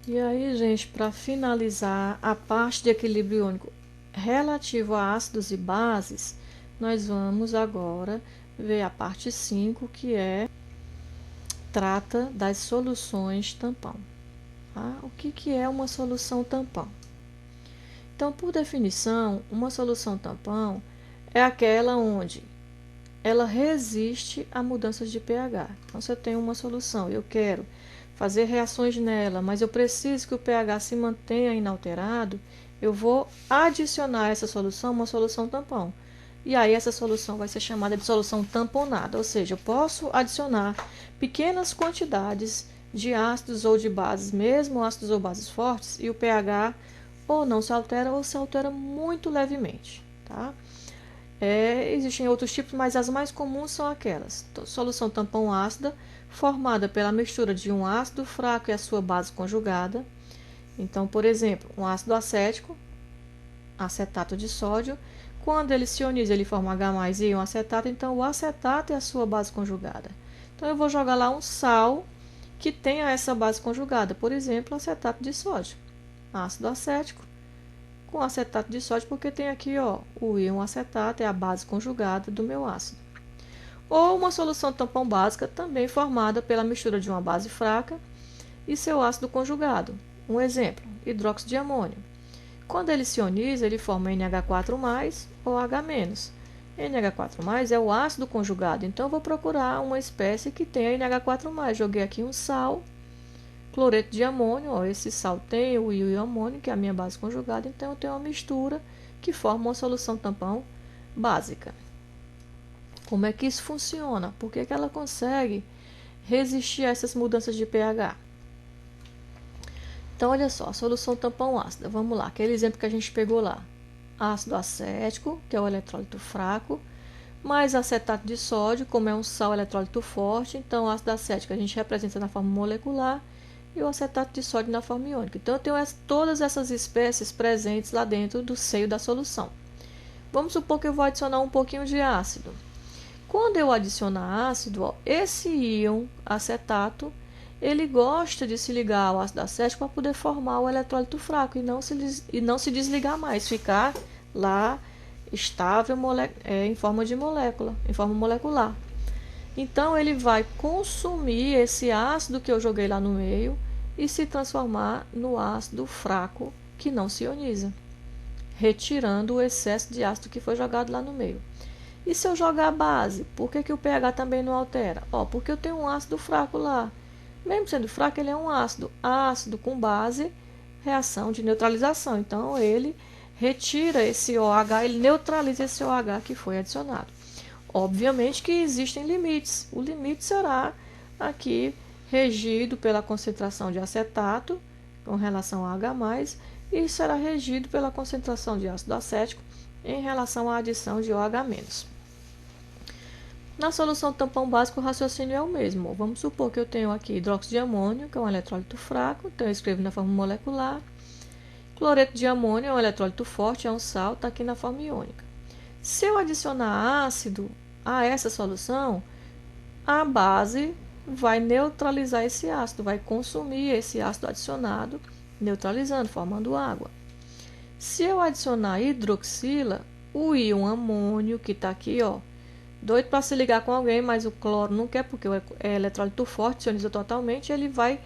E aí, gente, para finalizar a parte de equilíbrio iônico relativo a ácidos e bases, nós vamos agora ver a parte 5, que trata das soluções tampão. Tá? O que é uma solução tampão? Então, por definição, uma solução tampão é aquela onde ela resiste a mudanças de pH. Então, se eu tenho uma solução e eu quero fazer reações nela, mas eu preciso que o pH se mantenha inalterado, eu vou adicionar a essa solução uma solução tampão. E aí essa solução vai ser chamada de solução tamponada, ou seja, eu posso adicionar pequenas quantidades de ácidos ou de bases, mesmo ácidos ou bases fortes, e o pH ou não se altera ou se altera muito levemente, tá? Existem outros tipos, mas as mais comuns são aquelas. Então, solução tampão ácida, formada pela mistura de um ácido fraco e a sua base conjugada. Então, por exemplo, um ácido acético, acetato de sódio. Quando ele se ioniza, ele forma H+, e um acetato. Então, o acetato é a sua base conjugada. Então, eu vou jogar lá um sal que tenha essa base conjugada. Por exemplo, acetato de sódio. Ácido acético com acetato de sódio, porque tem aqui, ó, o íon acetato é a base conjugada do meu ácido. Ou uma solução tampão básica, também formada pela mistura de uma base fraca e seu ácido conjugado. Um exemplo, hidróxido de amônio. Quando ele se ioniza, ele forma NH4+, ou H-. NH4+ é o ácido conjugado, então eu vou procurar uma espécie que tenha NH4+. Joguei aqui um sal, cloreto de amônio, ó, esse sal tem o íon amônio, que é a minha base conjugada, então eu tenho uma mistura que forma uma solução tampão básica. Como é que isso funciona? Por que ela consegue resistir a essas mudanças de pH? Então, olha só, a solução tampão ácida, vamos lá, aquele exemplo que a gente pegou lá. Ácido acético, que é o eletrólito fraco, mais acetato de sódio, como é um sal eletrólito forte, então o ácido acético a gente representa na forma molecular, e o acetato de sódio na forma iônica. Então, eu tenho todas essas espécies presentes lá dentro do seio da solução. Vamos supor que eu vou adicionar um pouquinho de ácido. Quando eu adicionar ácido, ó, esse íon acetato, ele gosta de se ligar ao ácido acético para poder formar o eletrólito fraco e não se desligar mais, ficar lá estável em forma de molécula, em forma molecular. Então, ele vai consumir esse ácido que eu joguei lá no meio e se transformar no ácido fraco que não se ioniza, retirando o excesso de ácido que foi jogado lá no meio. E se eu jogar a base, por que o pH também não altera? Porque eu tenho um ácido fraco lá. Mesmo sendo fraco, ele é um ácido. Ácido com base, reação de neutralização. Então, ele retira esse OH, ele neutraliza esse OH que foi adicionado. Obviamente que existem limites. O limite será aqui regido pela concentração de acetato com relação a H+, e será regido pela concentração de ácido acético em relação à adição de OH-. Na solução tampão básico, o raciocínio é o mesmo. Vamos supor que eu tenho aqui hidróxido de amônio, que é um eletrólito fraco, então eu escrevo na forma molecular. Cloreto de amônio é um eletrólito forte, é um sal, está aqui na forma iônica. Se eu adicionar ácido a essa solução, a base vai neutralizar esse ácido, vai consumir esse ácido adicionado, neutralizando, formando água. Se eu adicionar hidroxila, o íon amônio, que está aqui, ó, doido para se ligar com alguém, mas o cloro não quer, porque é eletrólito forte, se ioniza totalmente, ele vai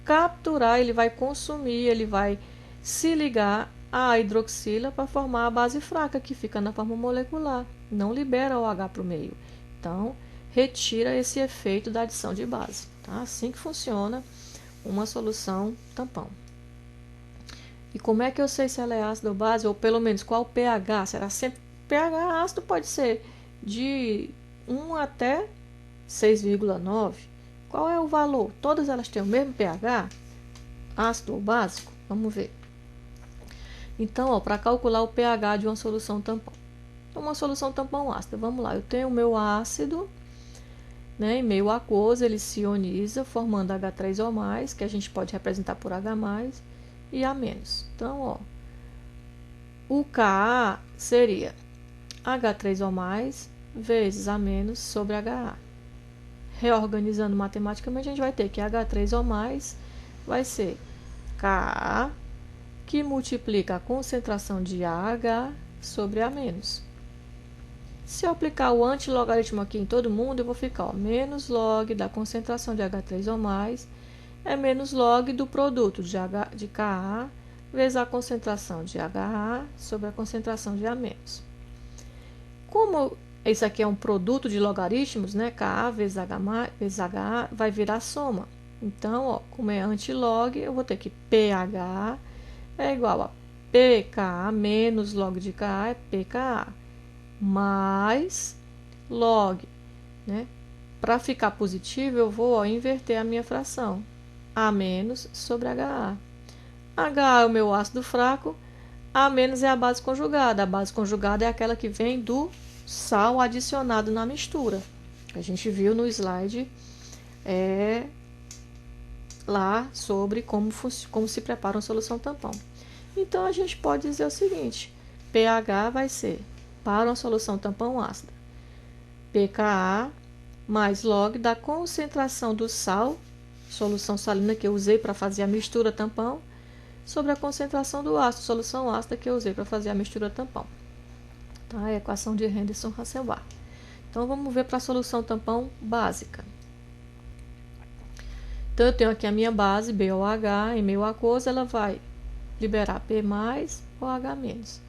capturar, ele vai consumir, ele vai se ligar à hidroxila para formar a base fraca, que fica na forma molecular, não libera o OH para o meio. Então, retira esse efeito da adição de base. Tá? Assim que funciona uma solução tampão. E como é que eu sei se ela é ácida ou base, ou pelo menos qual o pH? Será sempre pH ácido? Pode ser de 1 até 6,9. Qual é o valor? Todas elas têm o mesmo pH? Ácido ou básico? Vamos ver. Então, para calcular o pH de uma solução tampão. Uma solução tampão ácida, vamos lá. Eu tenho o meu ácido, né, em meio aquoso, ele se ioniza, formando H3O+, que a gente pode representar por H+, e A-. Então, ó, o Ka seria H3O+, vezes A- sobre HA. Reorganizando matematicamente, a gente vai ter que H3O+, vai ser Ka, que multiplica a concentração de AH sobre A menos. Se eu aplicar o antilogaritmo aqui em todo mundo, eu vou ficar, ó, menos log da concentração de H3 ou mais é menos log do produto de Ka vezes a concentração de HA sobre a concentração de A menos. Como isso aqui é um produto de logaritmos, né? Ka vezes HA vai virar soma. Então, ó, como é antilog, eu vou ter que pH é igual a pKa menos log de Ka é pKa mais log, né? Para ficar positivo, eu vou, ó, inverter a minha fração. A menos sobre HA. HA é o meu ácido fraco, A menos é a base conjugada. A base conjugada é aquela que vem do sal adicionado na mistura. A gente viu no slide lá sobre como se prepara uma solução tampão. Então, a gente pode dizer o seguinte, pH vai ser, para uma solução tampão ácida, pKa mais log da concentração do sal, solução salina que eu usei para fazer a mistura tampão, sobre a concentração do ácido, solução ácida que eu usei para fazer a mistura tampão. Tá? A equação de Henderson-Hasselbalch. Então, vamos ver para a solução tampão básica. Então, eu tenho aqui a minha base, BOH, em meio aquoso, ela vai liberar P mais OH menos.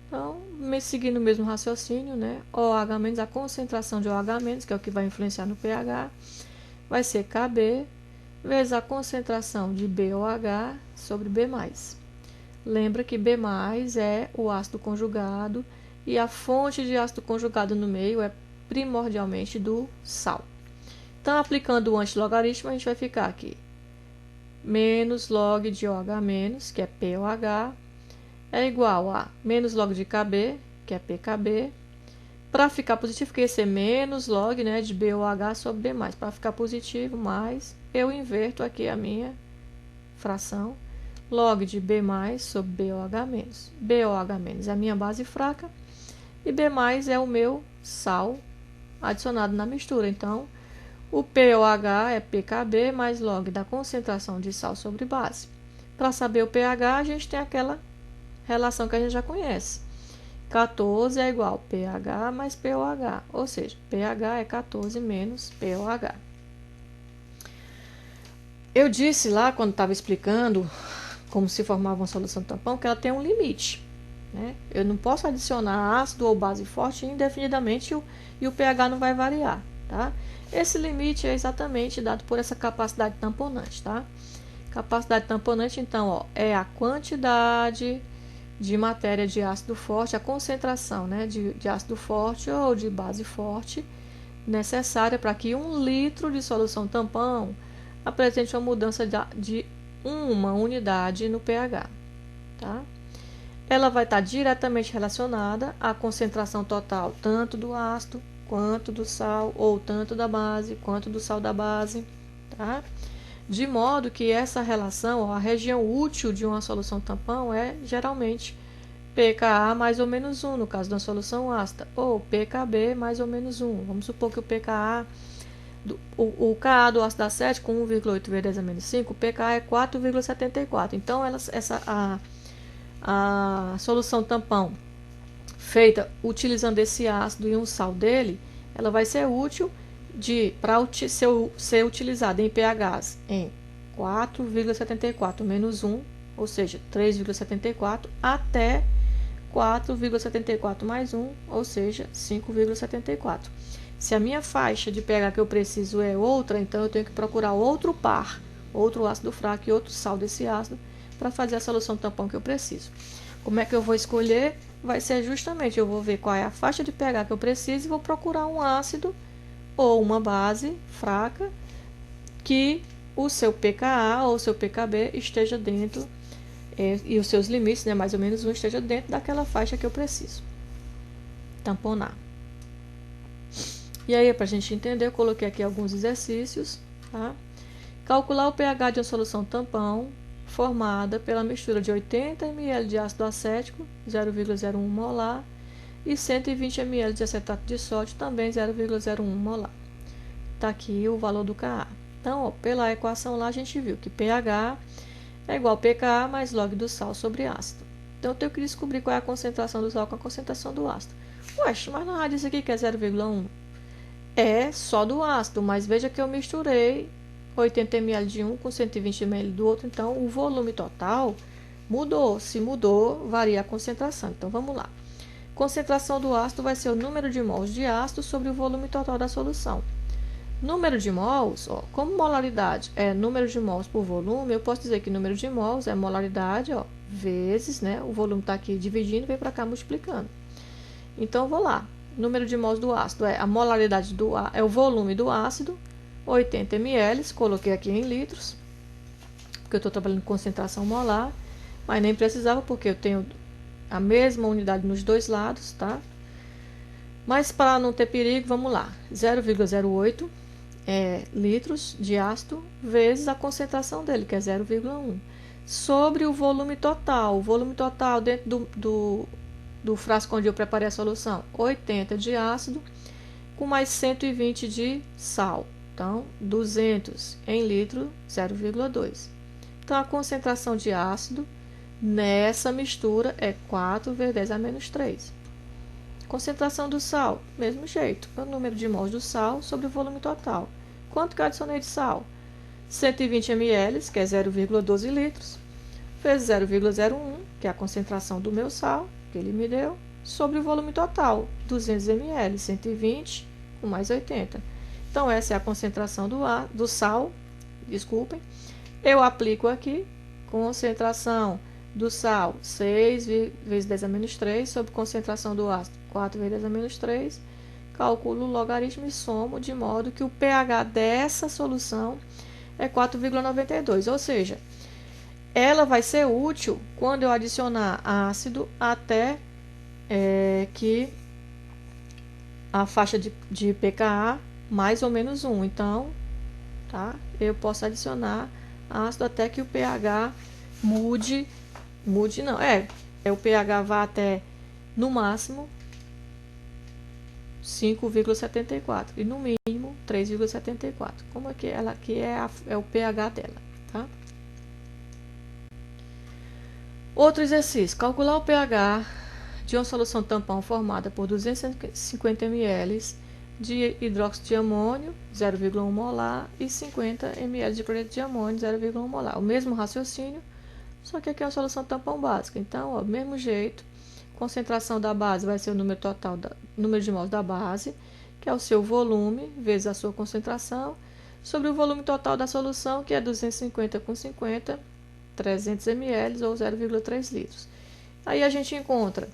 Então, seguindo o mesmo raciocínio, né? OH menos, a concentração de OH menos, que é o que vai influenciar no pH, vai ser KB vezes a concentração de BOH sobre B+. Lembra que B+ é o ácido conjugado e a fonte de ácido conjugado no meio é primordialmente do sal. Então, aplicando o antilogaritmo, a gente vai ficar aqui. Menos log de OH menos, que é POH, é igual a menos log de KB, que é PKB. Para ficar positivo, porque esse é menos log, né, de BOH sobre B+. Para ficar positivo, mais, eu inverto aqui a minha fração. Log de B+ sobre BOH menos. BOH menos é a minha base fraca e B+ é o meu sal adicionado na mistura. Então, o POH é pKb mais log da concentração de sal sobre base. Para saber o pH, a gente tem aquela relação que a gente já conhece. 14 é igual a pH mais POH, ou seja, pH é 14 menos POH. Eu disse lá, quando estava explicando como se formava uma solução tampão, que ela tem um limite, né? Eu não posso adicionar ácido ou base forte indefinidamente e o pH não vai variar, tá? Esse limite é exatamente dado por essa capacidade tamponante, tá? Capacidade tamponante, então, ó, é a quantidade de matéria de ácido forte, a concentração, né, de ácido forte ou de base forte necessária para que 1 litro de solução tampão apresente uma mudança de uma unidade no pH, tá? Ela vai estar diretamente relacionada à concentração total, tanto do ácido quanto do sal, ou tanto da base quanto do sal da base, tá? De modo que essa relação, ó, a região útil de uma solução tampão é geralmente pKa mais ou menos 1, no caso da solução ácida, ou pKb mais ou menos 1. Vamos supor que o pKa, o Ka do ácido acético, 1,8 vezes 10 a menos 5, o pKa é 4,74. Então, a solução tampão feita utilizando esse ácido e um sal dele, ela vai ser útil para ser utilizada em pHs em 4,74 menos 1, ou seja, 3,74, até 4,74 mais 1, ou seja, 5,74. Se a minha faixa de pH que eu preciso é outra, então eu tenho que procurar outro par, outro ácido fraco e outro sal desse ácido para fazer a solução tampão que eu preciso. Como é que eu vou escolher? Vai ser justamente, eu vou ver qual é a faixa de pH que eu preciso e vou procurar um ácido ou uma base fraca que o seu pKa ou o seu pKb esteja dentro, e os seus limites, né, mais ou menos 1, esteja dentro daquela faixa que eu preciso tamponar. E aí, para a gente entender, eu coloquei aqui alguns exercícios, tá? Calcular o pH de uma solução tampão formada pela mistura de 80 ml de ácido acético, 0,01 molar, e 120 ml de acetato de sódio, também 0,01 molar. Está aqui o valor do Ka. Então, ó, pela equação lá, a gente viu que pH é igual a pKa mais log do sal sobre ácido. Então, eu tenho que descobrir qual é a concentração do sal com a concentração do ácido. Ué, mas não disse aqui que é 0,1. É só do ácido, mas veja que eu misturei 80 ml de um com 120 ml do outro, então o volume total mudou. Se mudou, varia a concentração. Então, vamos lá. Concentração do ácido vai ser o número de mols de ácido sobre o volume total da solução. Número de mols, ó, como molaridade é número de mols por volume, eu posso dizer que número de mols é molaridade, ó, vezes, né? O volume está aqui dividindo, vem para cá multiplicando. Então, vou lá. Número de mols do ácido é a molaridade é o volume do ácido, 80 ml, coloquei aqui em litros, porque eu estou trabalhando com concentração molar, mas nem precisava, porque eu tenho a mesma unidade nos dois lados, tá? Mas para não ter perigo, vamos lá. 0,08 litros de ácido vezes a concentração dele, que é 0,1, sobre o volume total. O volume total dentro do frasco onde eu preparei a solução, 80 de ácido com mais 120 de sal. Então, 200 em litro, 0,2. Então, a concentração de ácido nessa mistura é 4 vezes 10 a menos 3. Concentração do sal, mesmo jeito, é o número de mols do sal sobre o volume total. Quanto que eu adicionei de sal? 120 ml, que é 0,12 litros, vezes 0,01, que é a concentração do meu sal, que ele me deu, sobre o volume total, 200 ml, 120 com mais 80. Então, essa é a concentração do sal, desculpem. Eu aplico aqui, concentração do sal, 6 vezes 10 a menos 3, sobre concentração do ácido, 4 vezes 10 a menos 3, calculo o logaritmo e somo, de modo que o pH dessa solução é 4,92, ou seja, ela vai ser útil quando eu adicionar ácido até que a faixa de pKa mais ou menos 1. Então, tá? Eu posso adicionar ácido até que o pH mude não, o pH vai até, no máximo, 5,74 e no mínimo 3,74. Como aqui ela aqui é o pH dela, tá? Outro exercício, calcular o pH de uma solução tampão formada por 250 ml de hidróxido de amônio, 0,1 molar, e 50 ml de cloreto de amônio, 0,1 molar. O mesmo raciocínio, só que aqui é uma solução tampão básica. Então, ó, mesmo jeito, concentração da base vai ser o número total, número de mols da base, que é o seu volume, vezes a sua concentração, sobre o volume total da solução, que é 250 com 50, 300 ml ou 0,3 litros. Aí a gente encontra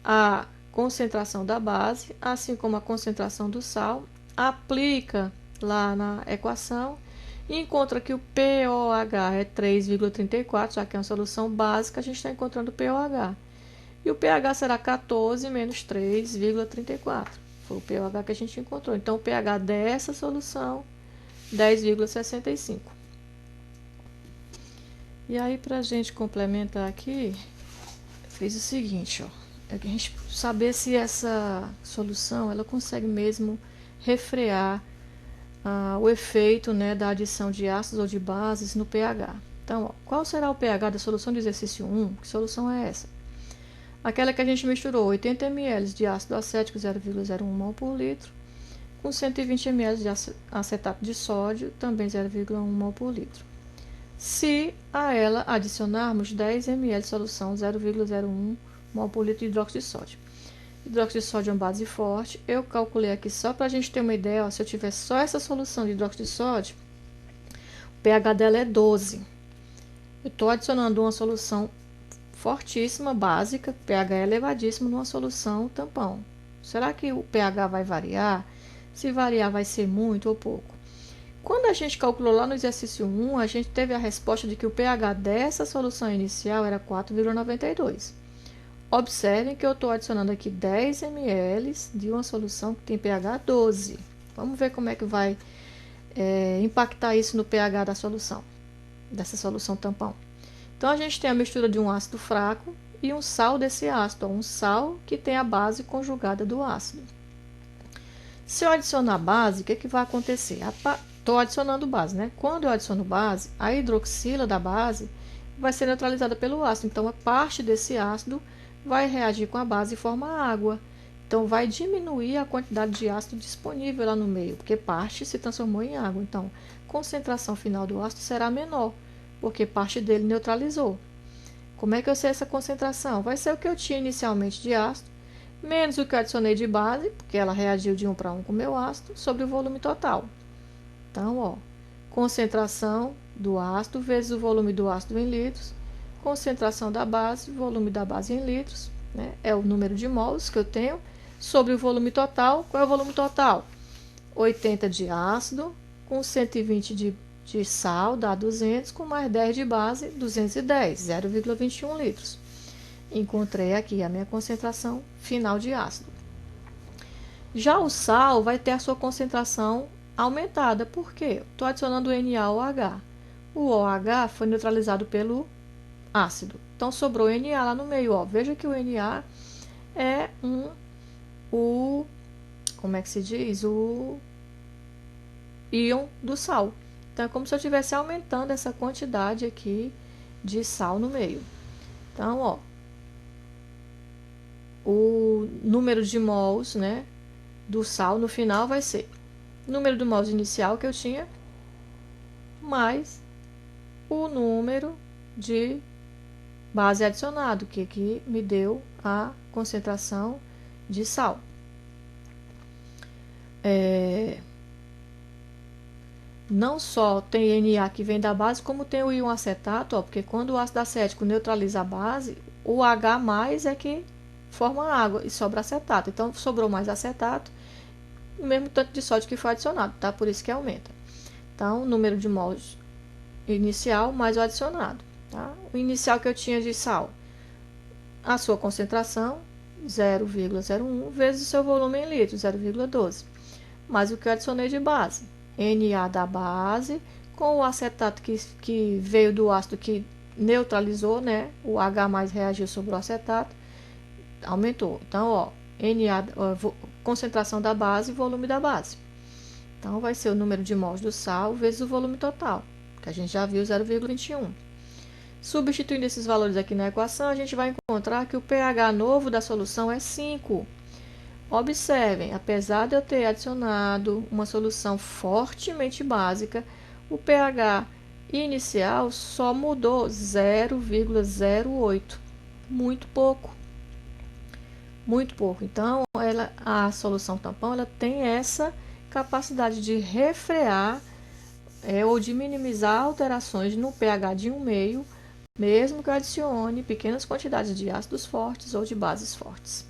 a concentração da base, assim como a concentração do sal, aplica lá na equação e encontra que o pOH é 3,34, já que é uma solução básica, a gente está encontrando o pOH. E o pH será 14 menos 3,34. Foi o pOH que a gente encontrou. Então, o pH dessa solução, 10,65. E aí, para a gente complementar aqui, fiz o seguinte, ó. É que a gente saber se essa solução ela consegue mesmo refrear o efeito, né, da adição de ácidos ou de bases no pH. Então, ó, qual será o pH da solução do exercício 1? Que solução é essa? Aquela que a gente misturou 80 ml de ácido acético, 0,01 mol por litro, com 120 ml de acetato de sódio, também 0,1 mol por litro. Se a ela adicionarmos 10 ml de solução, 0,01 mol por litro de hidróxido de sódio. Hidróxido de sódio é uma base forte. Eu calculei aqui só para a gente ter uma ideia, ó, se eu tivesse só essa solução de hidróxido de sódio, o pH dela é 12. Eu estou adicionando uma solução fortíssima, básica, pH é elevadíssimo, numa solução tampão. Será que o pH vai variar? Se variar, vai ser muito ou pouco? Quando a gente calculou lá no exercício 1, a gente teve a resposta de que o pH dessa solução inicial era 4,92. Observem que eu estou adicionando aqui 10 ml de uma solução que tem pH 12. Vamos ver como é que vai impactar isso no pH da solução, dessa solução tampão. Então, a gente tem a mistura de um ácido fraco e um sal desse ácido, um sal que tem a base conjugada do ácido. Se eu adicionar base, o que vai acontecer? Estou adicionando base, né? Quando eu adiciono base, a hidroxila da base, vai ser neutralizada pelo ácido. Então, a parte desse ácido vai reagir com a base e formar água. Então, vai diminuir a quantidade de ácido disponível lá no meio, porque parte se transformou em água. Então, a concentração final do ácido será menor, porque parte dele neutralizou. Como é que eu sei essa concentração? Vai ser o que eu tinha inicialmente de ácido, menos o que eu adicionei de base, porque ela reagiu de 1 para 1 com o meu ácido, sobre o volume total. Então, ó, concentração do ácido vezes o volume do ácido em litros, concentração da base, volume da base em litros, né? É o número de mols que eu tenho, sobre o volume total. Qual é o volume total? 80 de ácido, com 120 de sal, dá 200, com mais 10 de base, 210, 0,21 litros. Encontrei aqui a minha concentração final de ácido. Já o sal vai ter a sua concentração aumentada, por quê? Estou adicionando o NaOH. O OH foi neutralizado pelo ácido, então sobrou Na lá no meio. Ó. Veja que o Na é como é que se diz? O íon do sal. Então, é como se eu estivesse aumentando essa quantidade aqui de sal no meio. Então, ó, o número de mols, né, do sal no final vai ser o número do mols inicial que eu tinha, mais o número de base adicionado, que me deu a concentração de sal. Não só tem Na que vem da base, como tem o íon acetato, ó, porque quando o ácido acético neutraliza a base, o H+, é que forma água e sobra acetato. Então, sobrou mais acetato, o mesmo tanto de sódio que foi adicionado, tá? Por isso que aumenta. Então, o número de mols inicial mais o adicionado, tá? O inicial que eu tinha de sal, a sua concentração, 0,01, vezes o seu volume em litros, 0,12. Mais o que eu adicionei de base, Na da base, com o acetato que veio do ácido que neutralizou, né? O H+ reagiu sobre o acetato, aumentou. Então, ó, concentração da base e volume da base. Então, vai ser o número de mols do sal vezes o volume total, que a gente já viu, 0,21. Substituindo esses valores aqui na equação, a gente vai encontrar que o pH novo da solução é 5. Observem, apesar de eu ter adicionado uma solução fortemente básica, o pH inicial só mudou 0,08. Muito pouco. Muito pouco. Então, a solução tampão ela tem essa capacidade de refrear ou de minimizar alterações no pH de um meio, mesmo que eu adicione pequenas quantidades de ácidos fortes ou de bases fortes.